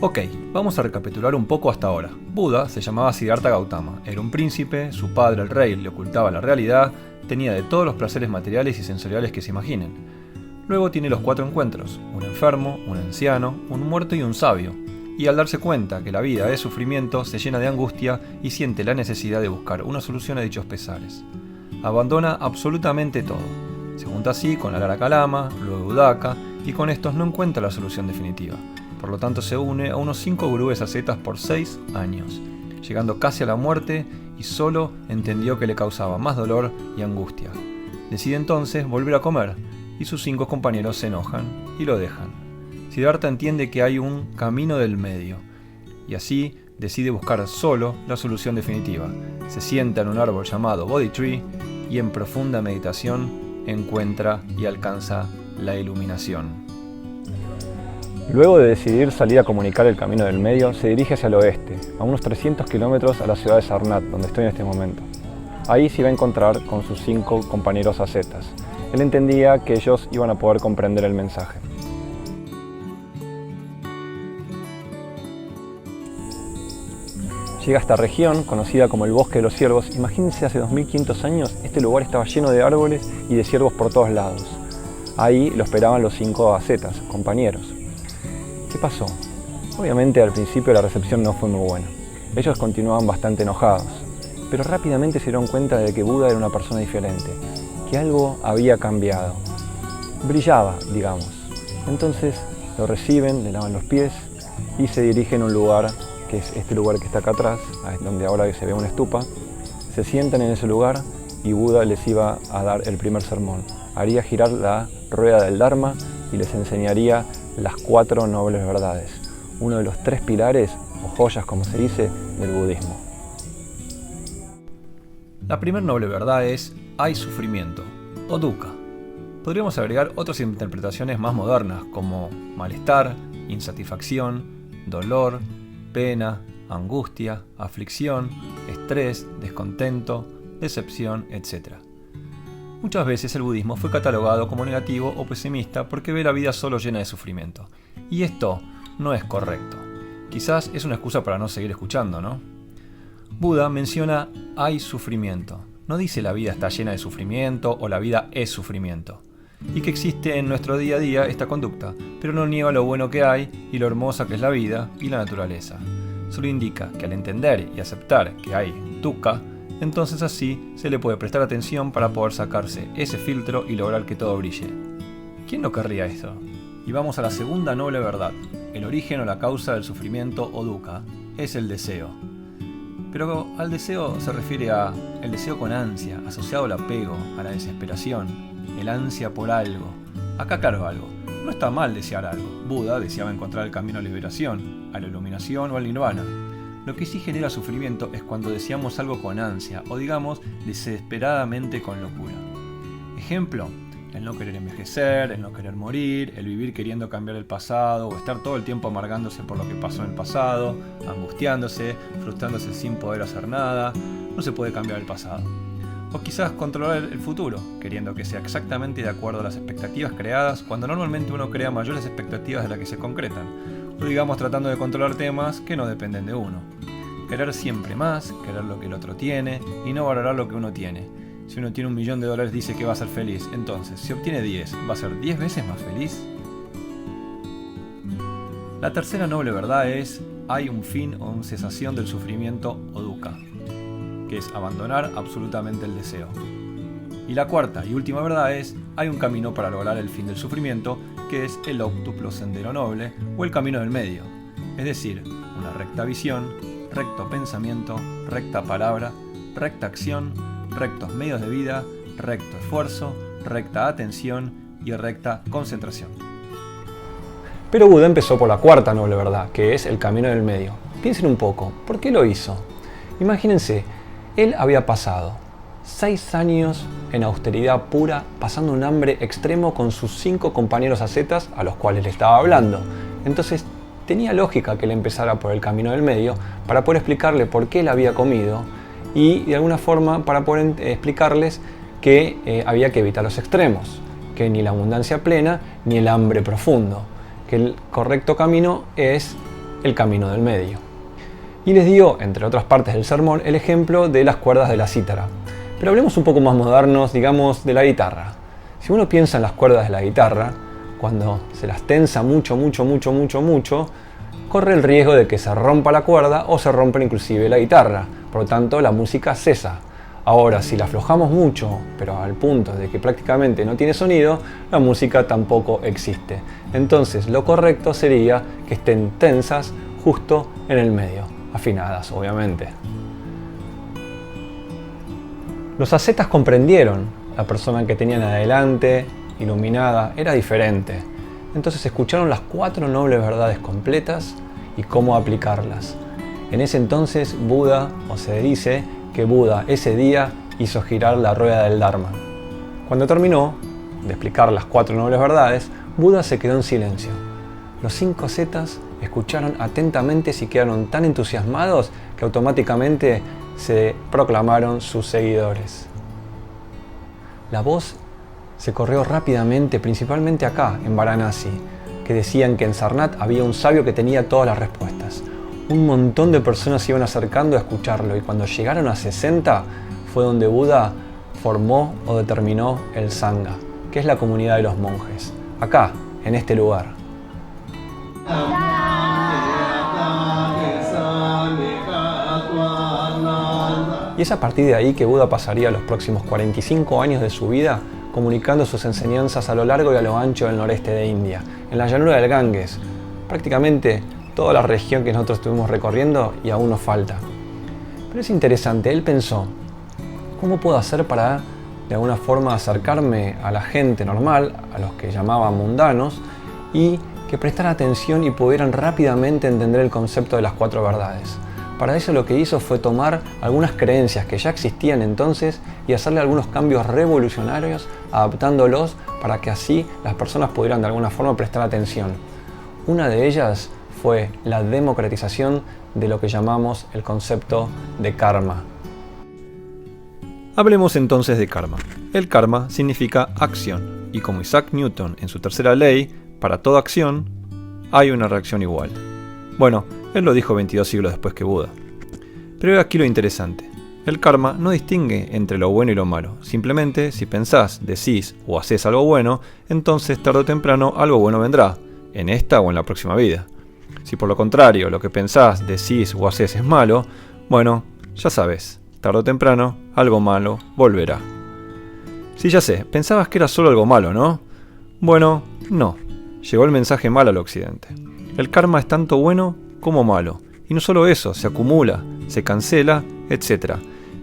Ok, vamos a recapitular un poco hasta ahora. Buda se llamaba Siddhartha Gautama, era un príncipe, su padre el rey le ocultaba la realidad, tenía de todos los placeres materiales y sensoriales que se imaginen. Luego tiene los 4 encuentros, un enfermo, un anciano, un muerto y un sabio. Y al darse cuenta que la vida es sufrimiento, se llena de angustia y siente la necesidad de buscar una solución a dichos pesares. Abandona absolutamente todo. Se junta así con Alara Kalama, luego Udaka, y con estos no encuentra la solución definitiva. Por lo tanto se une a unos 5 gurúes ascetas por 6 años, llegando casi a la muerte y solo entendió que le causaba más dolor y angustia. Decide entonces volver a comer y sus 5 compañeros se enojan y lo dejan. Siddhartha entiende que hay un camino del medio y así decide buscar solo la solución definitiva. Se sienta en un árbol llamado Bodhi Tree y en profunda meditación encuentra y alcanza la iluminación. Luego de decidir salir a comunicar el camino del medio, se dirige hacia el oeste, a unos 300 kilómetros a la ciudad de Sarnath, donde estoy en este momento. Ahí se iba a encontrar con sus 5 compañeros ascetas. Él entendía que ellos iban a poder comprender el mensaje. Llega a esta región, conocida como el Bosque de los Ciervos. Imagínense, hace 2500 años este lugar estaba lleno de árboles y de ciervos por todos lados. Ahí lo esperaban los 5 ascetas, compañeros. ¿Qué pasó? Obviamente al principio la recepción no fue muy buena. Ellos continuaban bastante enojados, pero rápidamente se dieron cuenta de que Buda era una persona diferente, que algo había cambiado. Brillaba, digamos. Entonces lo reciben, le lavan los pies y se dirigen a un lugar, que es este lugar que está acá atrás, donde ahora se ve una estupa. Se sientan en ese lugar y Buda les iba a dar el primer sermón. Haría girar la rueda del Dharma y les enseñaría las 4 nobles verdades, uno de los 3 pilares, o joyas como se dice, del budismo. La primera noble verdad es: hay sufrimiento, o dukkha. Podríamos agregar otras interpretaciones más modernas, como malestar, insatisfacción, dolor, pena, angustia, aflicción, estrés, descontento, decepción, etc. Muchas veces el budismo fue catalogado como negativo o pesimista porque ve la vida solo llena de sufrimiento. Y esto no es correcto. Quizás es una excusa para no seguir escuchando, ¿no? Buda menciona hay sufrimiento. No dice la vida está llena de sufrimiento o la vida es sufrimiento. Y que existe en nuestro día a día esta conducta, pero no niega lo bueno que hay y lo hermosa que es la vida y la naturaleza. Solo indica que al entender y aceptar que hay dukkha, entonces así se le puede prestar atención para poder sacarse ese filtro y lograr que todo brille. ¿Quién no querría esto? Y vamos a la segunda noble verdad. El origen o la causa del sufrimiento o dukkha es el deseo. Pero al deseo se refiere a el deseo con ansia, asociado al apego, a la desesperación, el ansia por algo. Acá claro algo. No está mal desear algo. Buda deseaba encontrar el camino a la liberación, a la iluminación o al nirvana. Lo que sí genera sufrimiento es cuando deseamos algo con ansia o digamos desesperadamente con locura. Ejemplo, el no querer envejecer, el no querer morir, el vivir queriendo cambiar el pasado o estar todo el tiempo amargándose por lo que pasó en el pasado, angustiándose, frustrándose sin poder hacer nada. No se puede cambiar el pasado. O quizás controlar el futuro, queriendo que sea exactamente de acuerdo a las expectativas creadas cuando normalmente uno crea mayores expectativas de las que se concretan. O digamos tratando de controlar temas que no dependen de uno. Querer siempre más, querer lo que el otro tiene y no valorar lo que uno tiene. Si uno tiene $1.000.000 dice que va a ser feliz, entonces si obtiene 10, ¿va a ser 10 veces más feliz? La tercera noble verdad es: hay un fin o una cesación del sufrimiento o dukkha, que es abandonar absolutamente el deseo. Y la cuarta y última verdad es: hay un camino para lograr el fin del sufrimiento, que es el óctuplo sendero noble o el camino del medio, es decir, una recta visión, recto pensamiento, recta palabra, recta acción, rectos medios de vida, recto esfuerzo, recta atención y recta concentración. Pero Buda empezó por la cuarta noble verdad, que es el camino del medio. Piensen un poco, ¿por qué lo hizo? Imagínense, él había pasado 6 años en austeridad pura, pasando un hambre extremo con sus 5 compañeros ascetas a los cuales le estaba hablando. Entonces tenía lógica que él empezara por el camino del medio para poder explicarle por qué él había comido y de alguna forma para poder explicarles que había que evitar los extremos, que ni la abundancia plena ni el hambre profundo, que el correcto camino es el camino del medio. Y les dio, entre otras partes del sermón, el ejemplo de las cuerdas de la cítara. Pero hablemos un poco más modernos, digamos, de la guitarra. Si uno piensa en las cuerdas de la guitarra, cuando se las tensa mucho, corre el riesgo de que se rompa la cuerda o se rompa inclusive la guitarra. Por lo tanto, la música cesa. Ahora, si la aflojamos mucho, pero al punto de que prácticamente no tiene sonido, la música tampoco existe. Entonces, lo correcto sería que estén tensas justo en el medio, afinadas, obviamente. Los ascetas comprendieron, la persona que tenían adelante, iluminada, era diferente. Entonces escucharon las 4 nobles verdades completas y cómo aplicarlas. En ese entonces Buda, o se dice que Buda ese día hizo girar la rueda del Dharma. Cuando terminó de explicar las 4 nobles verdades, Buda se quedó en silencio. Los 5 ascetas escucharon atentamente y quedaron tan entusiasmados que automáticamente se proclamaron sus seguidores. La voz se corrió rápidamente, principalmente acá, en Varanasi, que decían que en Sarnath había un sabio que tenía todas las respuestas. Un montón de personas se iban acercando a escucharlo y cuando llegaron a 60 fue donde Buda formó o determinó el Sangha, que es la comunidad de los monjes, acá, en este lugar. Y es a partir de ahí que Buda pasaría los próximos 45 años de su vida comunicando sus enseñanzas a lo largo y a lo ancho del noreste de India, en la llanura del Ganges, prácticamente toda la región que nosotros estuvimos recorriendo y aún nos falta. Pero es interesante, él pensó, ¿cómo puedo hacer para de alguna forma acercarme a la gente normal, a los que llamaban mundanos, y que prestaran atención y pudieran rápidamente entender el concepto de las 4 verdades? Para eso lo que hizo fue tomar algunas creencias que ya existían entonces y hacerle algunos cambios revolucionarios, adaptándolos para que así las personas pudieran de alguna forma prestar atención. Una de ellas fue la democratización de lo que llamamos el concepto de karma. Hablemos entonces de karma. El karma significa acción, y como Isaac Newton en su tercera ley, para toda acción hay una reacción igual. Bueno, él lo dijo 22 siglos después que Buda. Pero aquí lo interesante. El karma no distingue entre lo bueno y lo malo. Simplemente, si pensás, decís o haces algo bueno, entonces tarde o temprano algo bueno vendrá, en esta o en la próxima vida. Si por lo contrario lo que pensás, decís o haces es malo, bueno, ya sabes, tarde o temprano algo malo volverá. Sí, ya sé, pensabas que era solo algo malo, ¿no? Bueno, no. Llegó el mensaje mal al occidente. El karma es tanto bueno como malo. Y no solo eso, se acumula, se cancela, etc.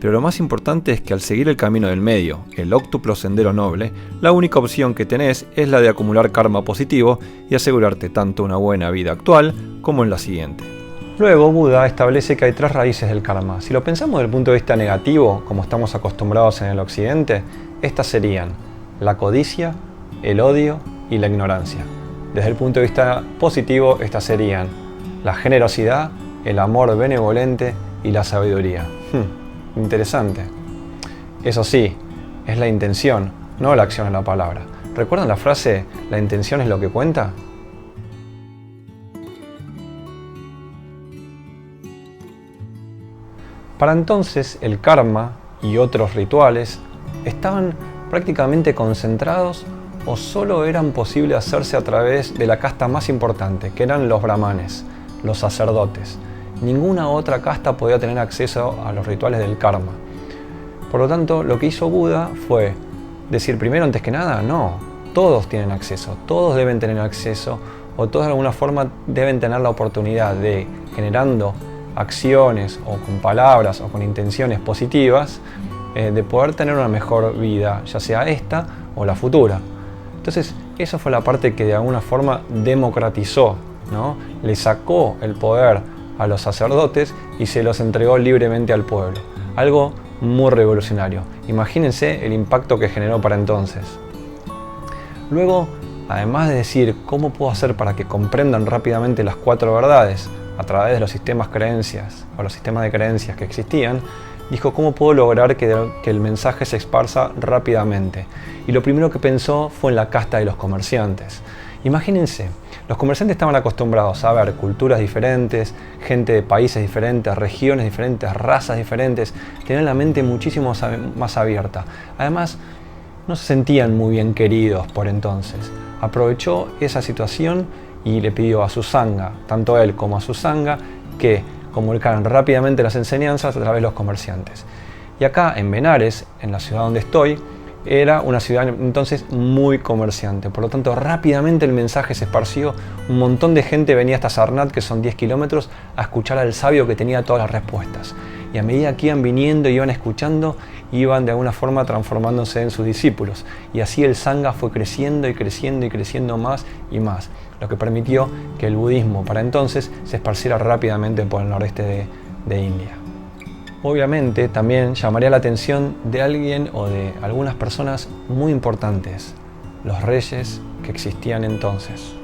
Pero lo más importante es que al seguir el camino del medio, el óctuplo sendero noble, la única opción que tenés es la de acumular karma positivo y asegurarte tanto una buena vida actual como en la siguiente. Luego Buda establece que hay 3 raíces del karma. Si lo pensamos desde el punto de vista negativo, como estamos acostumbrados en el occidente, estas serían la codicia, el odio y la ignorancia. Desde el punto de vista positivo, estas serían la generosidad, el amor benevolente y la sabiduría. Interesante. Eso sí, es la intención, no la acción en la palabra. ¿Recuerdan la frase, la intención es lo que cuenta? Para entonces, el karma y otros rituales estaban prácticamente concentrados o solo eran posibles hacerse a través de la casta más importante, que eran los brahmanes, los sacerdotes. Ninguna otra casta podía tener acceso a los rituales del karma. Por lo tanto, lo que hizo Buda fue decir primero, antes que nada, no, todos tienen acceso, todos deben tener acceso, o todos de alguna forma deben tener la oportunidad de, generando acciones o con palabras o con intenciones positivas, de poder tener una mejor vida, ya sea esta o la futura. Entonces, esa fue la parte que de alguna forma democratizó, ¿no? Le sacó el poder a los sacerdotes y se los entregó libremente al pueblo. Algo muy revolucionario. Imagínense el impacto que generó para entonces. Luego, además de decir cómo puedo hacer para que comprendan rápidamente las 4 verdades a través de los sistemas creencias o los sistemas de creencias que existían, dijo cómo puedo lograr que el mensaje se esparza rápidamente. Y lo primero que pensó fue en la casta de los comerciantes. Imagínense, Los comerciantes estaban acostumbrados a ver culturas diferentes, gente de países diferentes, regiones diferentes, razas diferentes, tenían la mente muchísimo más abierta. Además, no se sentían muy bien queridos por entonces. Aprovechó esa situación y le pidió a su sangha, tanto él como a su sangha, que comunicaran rápidamente las enseñanzas a través de los comerciantes. Y acá en Benares, en la ciudad donde estoy, era una ciudad entonces muy comerciante, por lo tanto rápidamente el mensaje se esparció, un montón de gente venía hasta Sarnat, que son 10 kilómetros, a escuchar al sabio que tenía todas las respuestas. Y a medida que iban viniendo y iban escuchando, iban de alguna forma transformándose en sus discípulos. Y así el Sangha fue creciendo y creciendo y creciendo más y más, lo que permitió que el budismo para entonces se esparciera rápidamente por el nordeste de India. Obviamente también llamaría la atención de alguien o de algunas personas muy importantes, los reyes que existían entonces.